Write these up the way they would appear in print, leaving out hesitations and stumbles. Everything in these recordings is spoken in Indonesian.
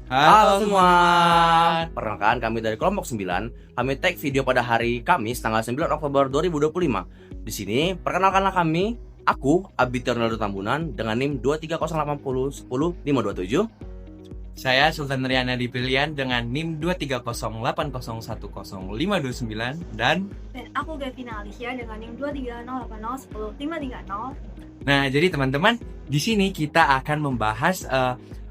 Halo semua. Perkenalkan kami dari kelompok 9. Kami tag video pada hari Kamis tanggal 9 Oktober 2025. Di sini perkenalkanlah kami, aku Abdi Ronaldo Tambunan dengan NIM 23080100527. Saya Sultan Riana Dipilian dengan NIM 23080100529 dan aku Gavina Alicia dengan NIM 23080100530. Nah, jadi teman-teman, di sini kita akan membahas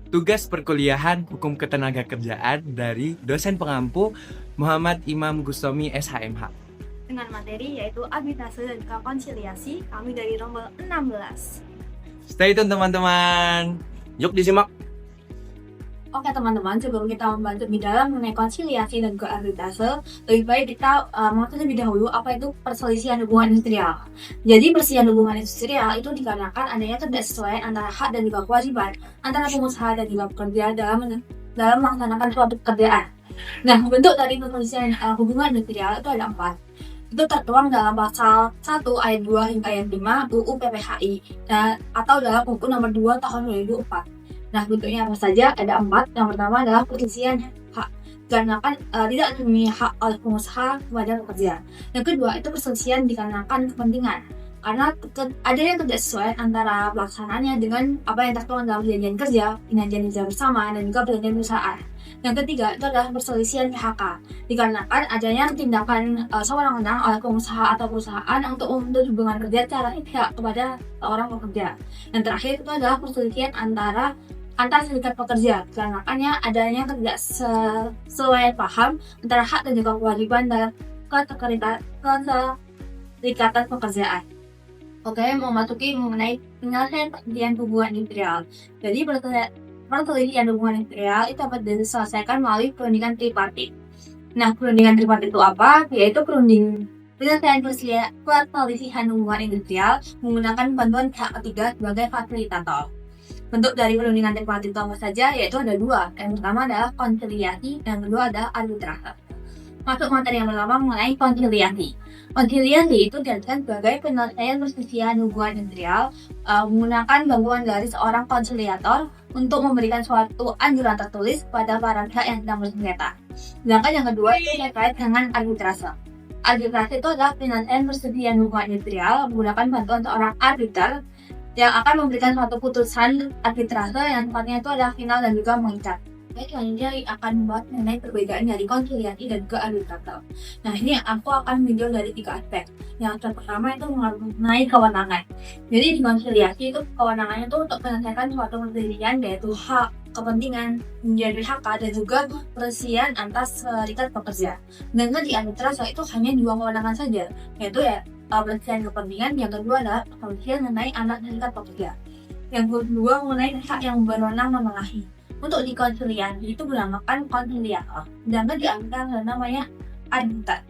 tugas perkuliahan Hukum Ketenagakerjaan dari dosen pengampu Muhammad Imam Gustomi SHMH. Dengan materi yaitu arbitrase dan konsiliasi, kami dari nomor 16. Stay tune teman-teman. Yuk disimak. Oke teman-teman, sebelum kita membantu lebih dalam mengenai konsiliasi dan juga arbitrase, lebih baik kita mengerti lebih dahulu apa itu perselisihan hubungan industrial. Jadi perselisihan hubungan industrial itu dikarenakan adanya ketidaksesuaian antara hak dan juga kewajiban antara pengusaha dan juga pekerja dalam melaksanakan suatu pekerjaan. Nah, bentuk dari perselisihan hubungan industrial itu ada 4. Itu tertuang dalam pasal 1 ayat 2 hingga ayat 5 UU PPHI atau dalam Buku nomor 2 tahun 2004. Nah, bentuknya apa saja? Ada 4. Yang pertama adalah perselisihan hak, dikarenakan tidak memiliki hak oleh pengusaha kepada pekerja. Yang kedua itu perselisihan dikarenakan kepentingan, karena adanya ketidaksesuaian antara pelaksanaannya dengan apa yang tertuang dalam perjanjian kerja bersama dan juga perjanjian perusahaan. Yang ketiga itu adalah perselisihan PHK, dikarenakan adanya tindakan sewenang-wenang oleh pengusaha atau perusahaan untuk memutus hubungan kerja secara pihak kepada orang pekerja. Yang terakhir itu adalah perselisihan antar serikat pekerja, dikarenakannya adanya ketidaksesuaian paham antara hak dan juga kewajiban dalam keterikatan pekerjaan. Oke, memasuki mengenai penyelesaian perselisihan hubungan industrial. Jadi perselisihan hubungan industrial itu dapat diselesaikan melalui perundingan tripartit. Nah, perundingan tripartit itu apa? Yaitu penyelesaian perselisihan hubungan industrial menggunakan bantuan pihak ketiga sebagai fasilitator. Bentuk dari perundingan tripartit itu apa saja? Yaitu ada 2. Yang pertama adalah konsiliasi, yang kedua adalah arbitrase. Masuk materi yang pertama mengenai konsiliasi. Konsiliasi itu diartikan sebagai penyelesaian perselisihan hubungan industrial menggunakan bantuan dari seorang konsiliator untuk memberikan suatu anjuran tertulis pada para pihak yang sedang bersengketa. Sedangkan yang kedua itu terkait dengan arbitrase. Arbitrase itu adalah penyelesaian perselisihan hubungan industrial menggunakan bantuan seorang arbiter yang akan memberikan suatu putusan arbitrase yang tempatnya itu adalah final dan juga mengikat. Baik, selanjutnya akan membahas mengenai perbedaan dari konsiliasi dan juga arbitrase. Nah, ini aku akan meninjau dari 3 aspek. Yang pertama itu mengenai kewenangan. Jadi di konsiliasi itu kewenangannya itu untuk menyelesaikan suatu perselisihan yaitu hak, kepentingan, menjadi hak dan juga perselisihan antar serikat pekerja. Dengan di arbitrase itu hanya 2 kewenangan saja, yaitu perselisihan kepentingan, yang kedua adalah perselisihan mengenai anak serikat pekerja. Yang kedua mengenai hak yang berwenang menengahi. Untuk di konsiliasi itu dinamakan konsiliator, sedangkan di arbitrase namanya arbiter.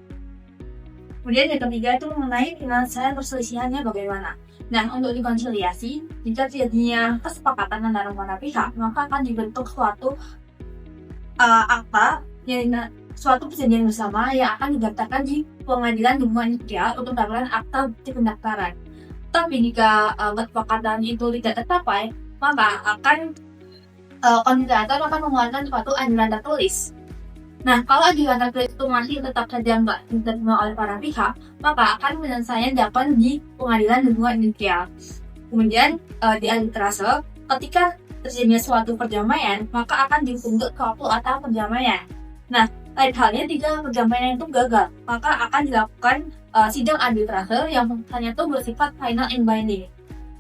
Kemudian yang ketiga itu mengenai penyelesaian perselisihannya bagaimana. Nah, untuk di konsiliasi, jika terjadinya kesepakatan antara para pihak, maka akan dibentuk suatu akta suatu perjanjian bersama yang akan didaftarkan di pengadilan hubungan industrial untuk mendapatkan akta bukti pendaftaran. Tapi jika kesepakatan itu tidak tercapai, maka konsiliator akan mengeluarkan suatu anjuran tertulis. Nah, kalau anjuran tertulis itu masih tetap saja nggak diterima oleh para pihak, maka akan penyelesaian dilakukan di pengadilan hubungan industrial. Kemudian di arbitrase, ketika terjadinya suatu perdamaian, maka akan dibentuk suatu atau perdamaian. Nah, lain halnya jika perdamaian itu gagal, maka akan dilakukan sidang arbitrase yang hanya itu bersifat final and binding.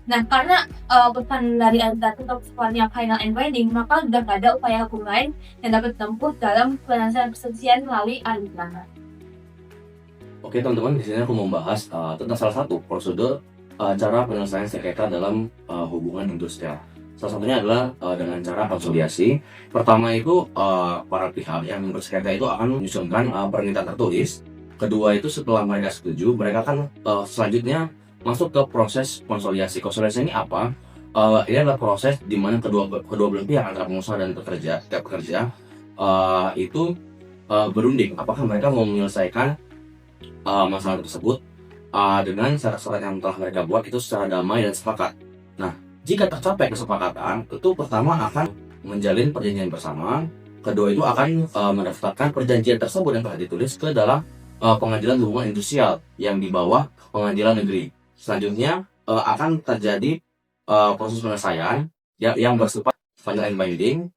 Nah, karena pesan dari arbitrase itu sifatnya final and binding, maka sudah tidak ada upaya hukum lain yang dapat ditempuh dalam penyelesaian perselisihan melalui arbitrase. Oke teman-teman, di sini aku membahas tentang salah satu prosedur cara penyelesaian sengketa dalam hubungan industrial. Salah satunya adalah dengan cara konsiliasi. Pertama itu para pihak yang bersengketa itu akan menyusunkan permintaan tertulis. Kedua itu setelah mereka setuju, mereka akan selanjutnya masuk ke proses konsiliasi. Konsiliasi ini apa? Ini adalah proses di mana kedua belah pihak antara pengusaha dan pekerja itu berunding apakah mereka mau menyelesaikan masalah tersebut dengan syarat-syarat yang telah mereka buat itu secara damai dan sepakat. Nah, jika tercapai kesepakatan, itu pertama akan menjalin perjanjian bersama. Kedua itu akan mendaftarkan perjanjian tersebut yang telah ditulis ke dalam pengadilan hubungan industrial yang di bawah pengadilan negeri. Selanjutnya akan terjadi proses penyelesaian yang bersifat final and binding.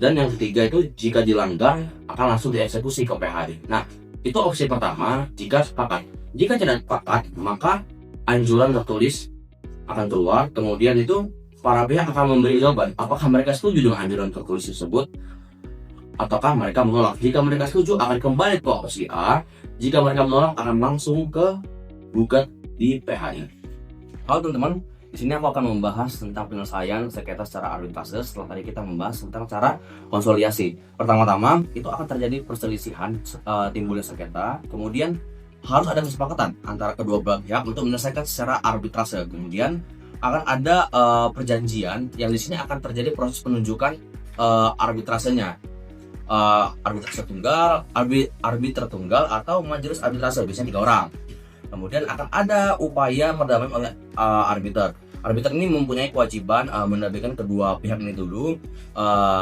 Dan yang ketiga itu jika dilanggar akan langsung dieksekusi ke PHI. Nah, itu opsi pertama jika sepakat. Jika tidak sepakat, maka anjuran tertulis akan keluar. Kemudian itu para pihak akan memberi jawaban apakah mereka setuju dengan anjuran tertulis tersebut ataukah mereka menolak. Jika mereka setuju akan kembali ke opsi A. Jika mereka menolak akan langsung ke gugat di PHI. Halo teman-teman, di sini aku akan membahas tentang penyelesaian sengketa secara arbitrase. Setelah tadi kita membahas tentang cara konsoliasi. Pertama-tama itu akan terjadi perselisihan timbulnya sengketa. Kemudian harus ada kesepakatan antara kedua belah pihak untuk menyelesaikan secara arbitrase. Kemudian akan ada perjanjian yang di sini akan terjadi proses penunjukan arbitrasenya. Arbitrase tunggal, arbiter tunggal atau majelis arbitrase, biasanya 3 orang. Kemudian akan ada upaya perdamaian oleh arbiter. Arbiter ini mempunyai kewajiban mendampingi kedua pihak ini dulu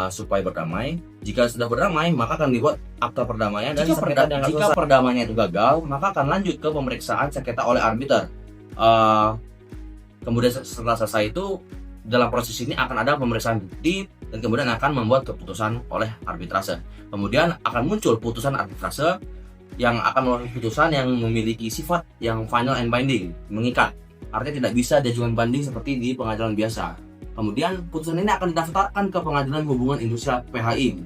supaya berdamai. Jika sudah berdamai, maka akan dibuat akta perdamaian. Dan jika perdamaiannya itu gagal, maka akan lanjut ke pemeriksaan sengketa oleh arbiter. Kemudian setelah selesai itu, dalam proses ini akan ada pemeriksaan bukti dan kemudian akan membuat keputusan oleh arbitrase. Kemudian akan muncul putusan arbitrase yang akan mengeluarkan putusan yang memiliki sifat yang final and binding, mengikat. Artinya tidak bisa diajukan banding seperti di pengadilan biasa. Kemudian putusan ini akan didaftarkan ke pengadilan hubungan industrial PHI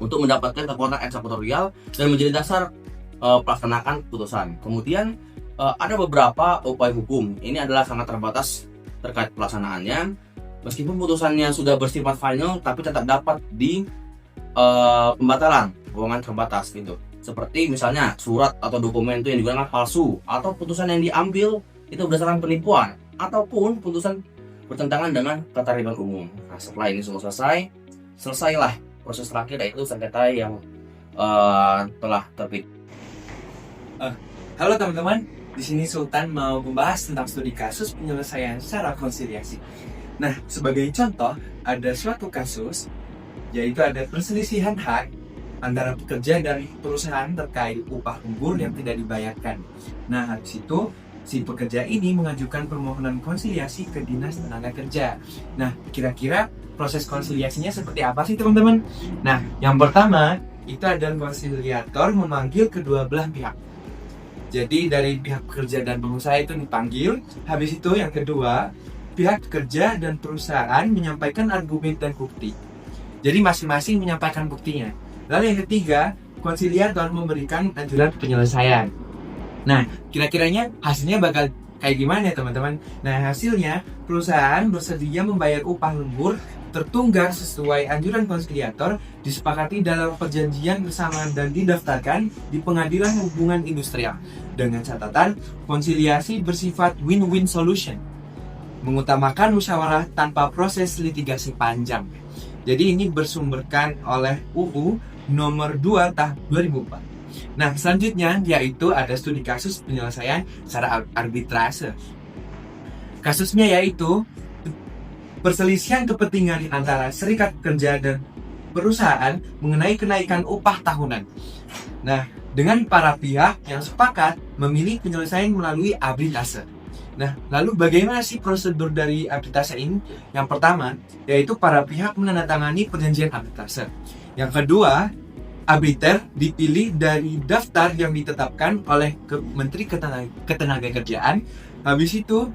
untuk mendapatkan kekuatan eksekutorial dan menjadi dasar pelaksanaan putusan. Kemudian ada beberapa upaya hukum. Ini adalah sangat terbatas terkait pelaksanaannya. Meskipun putusannya sudah bersifat final, tapi tetap dapat di pembatalan, hubungan terbatas gitu. Seperti misalnya surat atau dokumen itu yang digunakan palsu, atau putusan yang diambil itu berdasarkan penipuan, ataupun putusan bertentangan dengan ketertiban umum. Nah, setelah ini semua selesailah proses terakhir, yaitu sengketa yang telah terbit. Halo teman-teman, di sini Sultan mau membahas tentang studi kasus penyelesaian secara konsiliasi. Nah, sebagai contoh, ada suatu kasus, yaitu ada perselisihan hak antara pekerja dan perusahaan terkait upah lembur yang tidak dibayarkan. Nah, habis itu si pekerja ini mengajukan permohonan konsiliasi ke Dinas Tenaga Kerja. Nah, kira-kira proses konsiliasinya seperti apa sih teman-teman? Nah, yang pertama itu adalah konsiliator memanggil kedua belah pihak. Jadi dari pihak pekerja dan pengusaha itu dipanggil. Habis itu yang kedua, pihak pekerja dan perusahaan menyampaikan argumen dan bukti. Jadi masing-masing menyampaikan buktinya. Lalu yang ketiga, konsiliator memberikan anjuran penyelesaian. Nah, kira-kiranya hasilnya bakal kayak gimana ya teman-teman? Nah, hasilnya perusahaan bersedia membayar upah lembur tertunggal sesuai anjuran konsiliator, disepakati dalam perjanjian bersama dan didaftarkan di pengadilan hubungan industrial. Dengan catatan, konsiliasi bersifat win-win solution, mengutamakan musyawarah tanpa proses litigasi panjang. Jadi ini bersumberkan oleh UU nomor 2 tahun 2004. Nah, selanjutnya yaitu ada studi kasus penyelesaian secara arbitrase. Kasusnya yaitu perselisihan kepentingan antara serikat pekerja dan perusahaan mengenai kenaikan upah tahunan. Nah, dengan para pihak yang sepakat memilih penyelesaian melalui arbitrase. Nah, lalu bagaimana sih prosedur dari arbitrase ini? Yang pertama, yaitu para pihak menandatangani perjanjian arbitrase. Yang kedua, arbiter dipilih dari daftar yang ditetapkan oleh Menteri Ketenagakerjaan. Habis itu,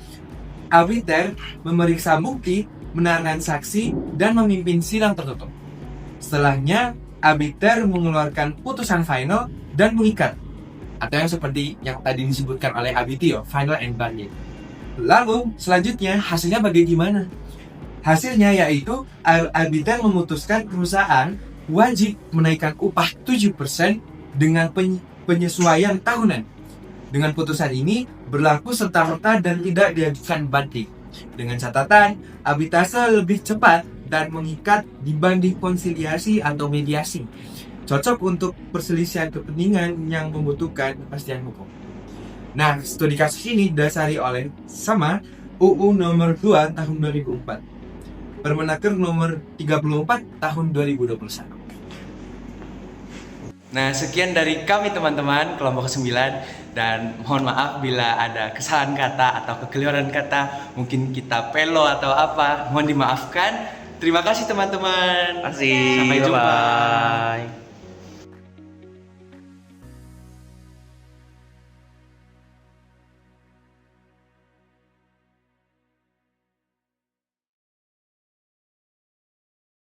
arbiter memeriksa bukti, menahan saksi, dan memimpin sidang tertutup. Setelahnya, arbiter mengeluarkan putusan final dan mengikat, atau yang seperti yang tadi disebutkan oleh ABTO, final and binding. Lalu selanjutnya hasilnya bagaimana? Hasilnya yaitu arbiter memutuskan perusahaan wajib menaikkan upah 7% dengan penyesuaian tahunan. Dengan putusan ini berlaku serta-merta dan tidak diajukan banding. Dengan catatan, arbitrase lebih cepat dan mengikat dibanding konsiliasi atau mediasi. Cocok untuk perselisihan kepentingan yang membutuhkan kepastian hukum. Nah, studi kasus ini didasari oleh sama UU nomor 2 tahun 2004. Permenaker nomor 34 tahun 2021. Nah, sekian dari kami teman-teman kelompok 9, dan mohon maaf bila ada kesalahan kata atau kekeliruan kata, mungkin kita pelo atau apa, mohon dimaafkan. Terima kasih teman-teman. Terima kasih. Sampai jumpa. Bye-bye.